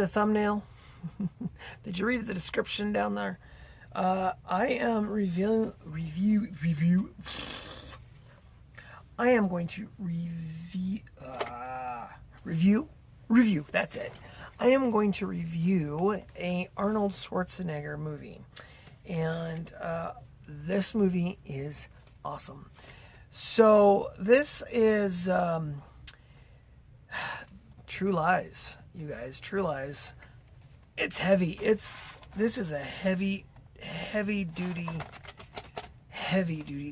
the thumbnail? Did you read the description down there? I am review. I am going to review. That's it. I am going to review a Arnold Schwarzenegger movie, and this movie is awesome. So this is True Lies, you guys. True Lies. It's heavy. This is a heavy duty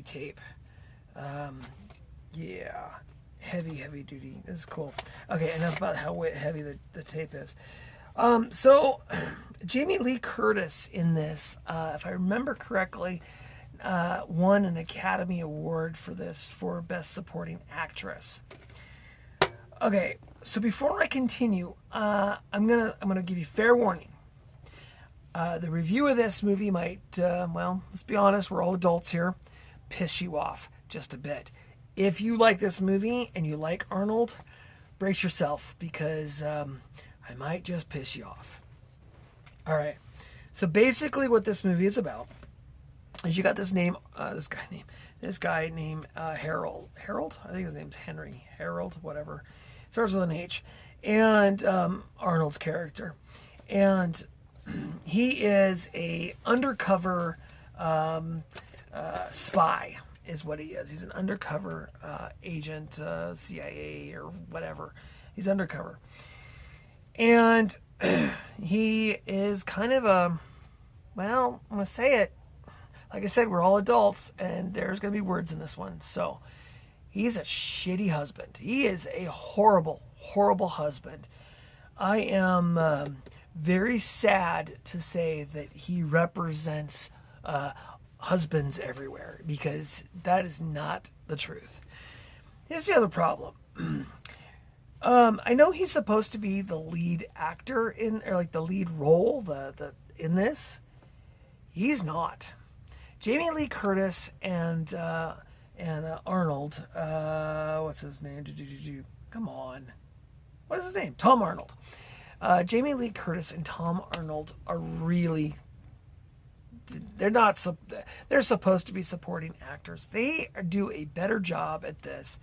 tape. Yeah, heavy duty. This is cool. Okay, enough about how heavy the tape is. So Jamie Lee Curtis in this, if I remember correctly, won an Academy Award for this for Best Supporting Actress. Okay, so before I continue, I'm gonna give you fair warning. The review of this movie might, well, let's be honest, we're all adults here, piss you off just a bit. If you like this movie and you like Arnold, brace yourself, because I might just piss you off. All right. So basically, what this movie is about is you got this guy named Harold. Harold? I think his name's Henry. Harold, whatever. Starts with an H. And Arnold's character. And he is a undercover spy, is what he is. He's an undercover agent, CIA or whatever. He's undercover. And he is kind of well, I'm going to say it. Like I said, we're all adults, and there's going to be words in this one. So he's a shitty husband. He is a horrible husband. I am very sad to say that he represents husbands everywhere, because that is not the truth. Here's the other problem. I know he's supposed to be the lead actor or like the lead role in this. He's not. Jamie Lee Curtis and Arnold, what's his name? Come on. What is his name? Tom Arnold. Jamie Lee Curtis and Tom Arnold are really, they're supposed to be supporting actors. They do a better job at this.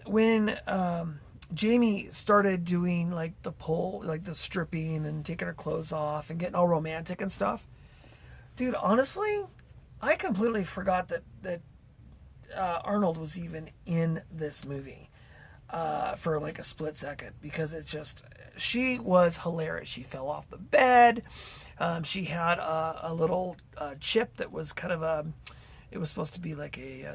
When Jamie started doing like the stripping and taking her clothes off and getting all romantic and stuff, dude, honestly, I completely forgot that Arnold was even in this movie for like a split second, because she was hilarious. She fell off the bed. She had a little chip that was kind of it was supposed to be like a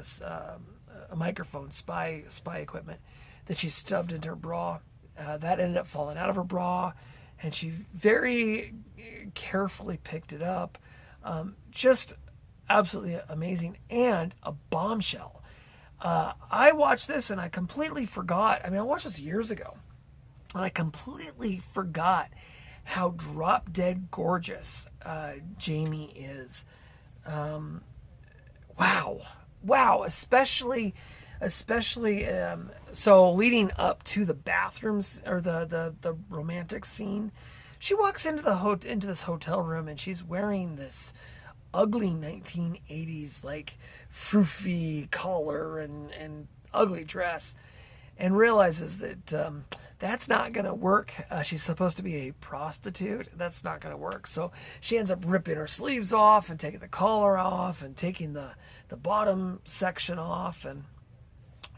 microphone, spy equipment, that she stuffed into her bra. That ended up falling out of her bra, and she very carefully picked it up. Just absolutely amazing, and a bombshell. I watched this and I completely forgot. I mean, I watched this years ago, and I completely forgot how drop dead gorgeous Jamie is. Wow, especially so leading up to the bathrooms or the romantic scene. She walks into this hotel room, and she's wearing this ugly 1980s like froofy collar and ugly dress, and realizes that that's not going to work. She's supposed to be a prostitute. That's not going to work. So she ends up ripping her sleeves off and taking the collar off and taking the bottom section off, and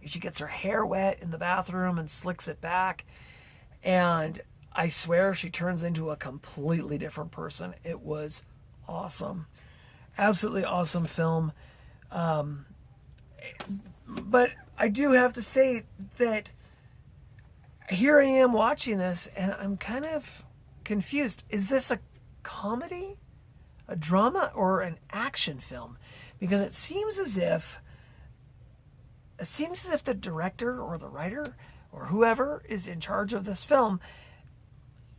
she gets her hair wet in the bathroom and slicks it back, and I swear she turns into a completely different person. It was awesome. Absolutely awesome film. But I do have to say that here I am watching this, and I'm kind of confused. Is this a comedy, a drama, or an action film? Because it seems as if the director or the writer or whoever is in charge of this film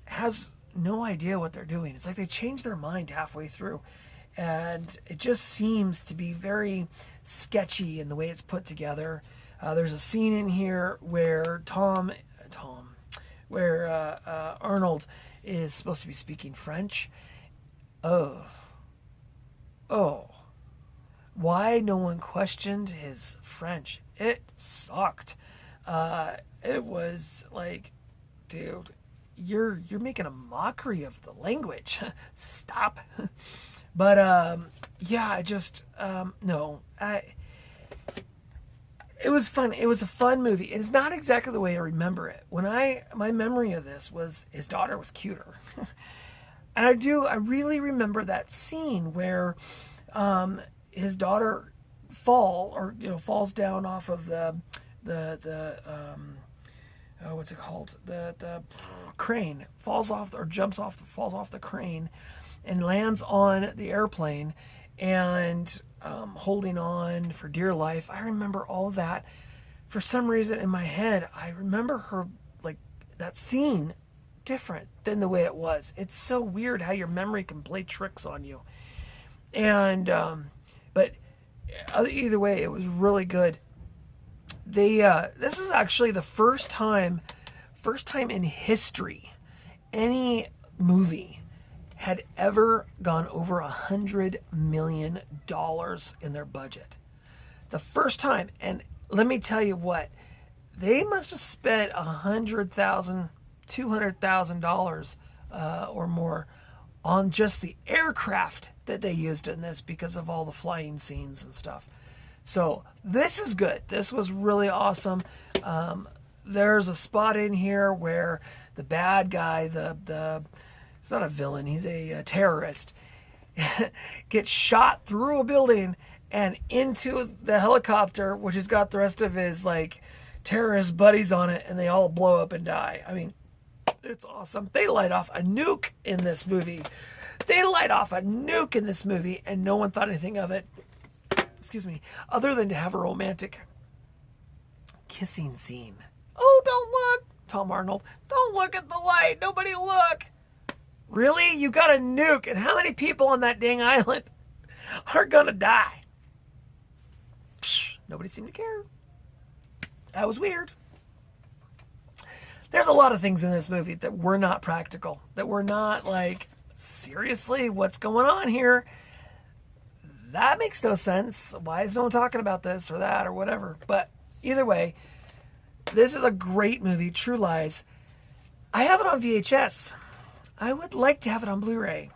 has no idea what they're doing. It's like they change their mind halfway through, and it just seems to be very sketchy in the way it's put together. There's a scene in here where Arnold is supposed to be speaking French. Oh, oh. Why no one questioned his French? It sucked. It was like, dude, you're making a mockery of the language. Stop. But yeah, I just no. It was fun. It was a fun movie. It's not exactly the way I remember it. My memory of this was his daughter was cuter. And I really remember that scene where his daughter falls down off of the what's it called? The crane, falls off the crane and lands on the airplane and holding on for dear life. I remember all of that. For some reason in my head, I remember her, like, that scene different than the way it was. It's so weird how your memory can play tricks on you. And but either way, it was really good. This is actually the first time in history any movie had ever gone over $100 million in their budget. The first time. And let me tell you what, they must have spent $100,000, $200,000 or more on just the aircraft that they used in this because of all the flying scenes and stuff. So this is good. This was really awesome. There's a spot in here where the bad guy, he's not a villain, he's a terrorist, gets shot through a building and into the helicopter, which has got the rest of his like terrorist buddies on it, and they all blow up and die. I mean, it's awesome. They light off a nuke in this movie. And no one thought anything of it. Excuse me. Other than to have a romantic kissing scene. Oh, don't look, Tom Arnold. Don't look at the light. Nobody look. Really? You got a nuke, and how many people on that dang island are gonna die? Psh, nobody seemed to care. That was weird. There's a lot of things in this movie that were not practical, that were not like, seriously, what's going on here? That makes no sense. Why is no one talking about this or that or whatever? But either way, this is a great movie, True Lies. I have it on VHS. I would like to have it on Blu-ray.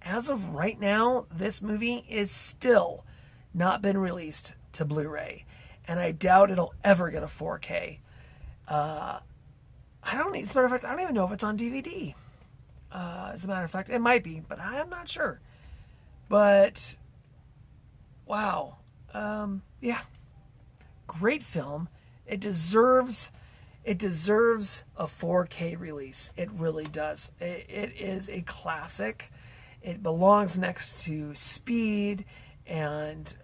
As of right now, this movie is still not been released to Blu-ray, and I doubt it'll ever get a 4K. As a matter of fact, I don't even know if it's on DVD. As a matter of fact, it might be, but I'm not sure. But wow, yeah, great film. It deserves a 4K release. It really does. It is a classic. It belongs next to Speed and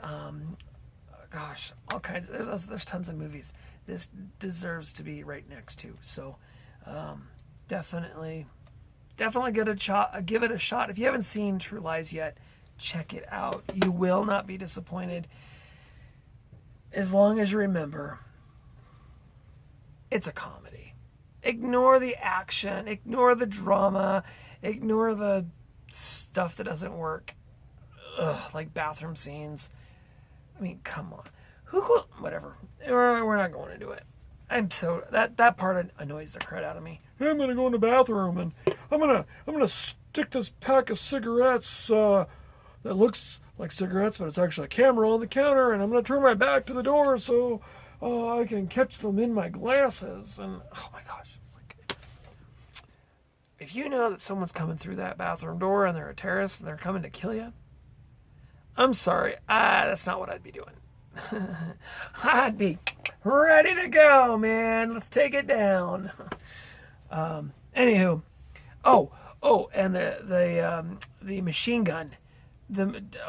gosh, all kinds. There's tons of movies. This deserves to be right next to. So definitely give it a shot. If you haven't seen True Lies yet, check it out. You will not be disappointed. As long as you remember, it's a comedy. Ignore the action, ignore the drama, ignore the stuff that doesn't work. Like bathroom scenes. I mean, come on. Whatever. We're not going into it. That part annoys the crap out of me. I'm gonna go in the bathroom and I'm gonna stick this pack of cigarettes that looks like cigarettes, but it's actually a camera on the counter, and I'm gonna turn my back to the door so I can catch them in my glasses. And oh my gosh, it's like, if you know that someone's coming through that bathroom door and they're a terrorist and they're coming to kill you, I'm sorry, that's not what I'd be doing. I'd be ready to go, man. Let's take it down. Anywho, and the machine gun.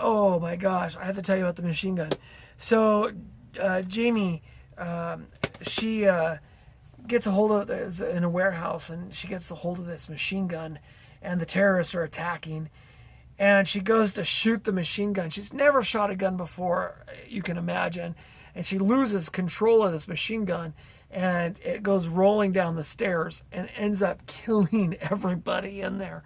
Oh my gosh, I have to tell you about the machine gun. So Jamie, she gets a hold of it in a warehouse, and she gets a hold of this machine gun, and the terrorists are attacking. And she goes to shoot the machine gun. She's never shot a gun before, you can imagine. And she loses control of this machine gun. and it goes rolling down the stairs and ends up killing everybody in there.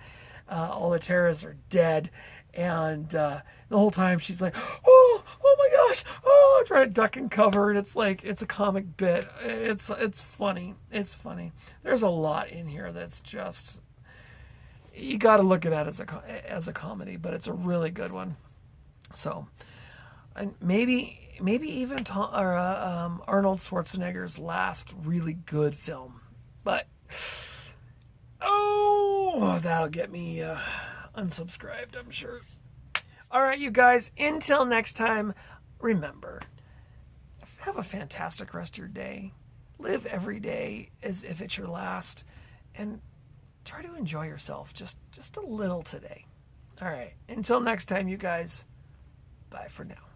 All the terrorists are dead, and the whole time she's like, oh my gosh, oh, trying to duck and cover, and it's like, it's a comic bit. It's funny. It's funny. There's a lot in here that's just, you got to look at it as a comedy, but it's a really good one. So, and maybe even Arnold Schwarzenegger's last really good film, but that'll get me unsubscribed, I'm sure. All right, you guys, until next time, remember, have a fantastic rest of your day. Live every day as if it's your last, and try to enjoy yourself just a little today. All right, until next time, you guys, bye for now.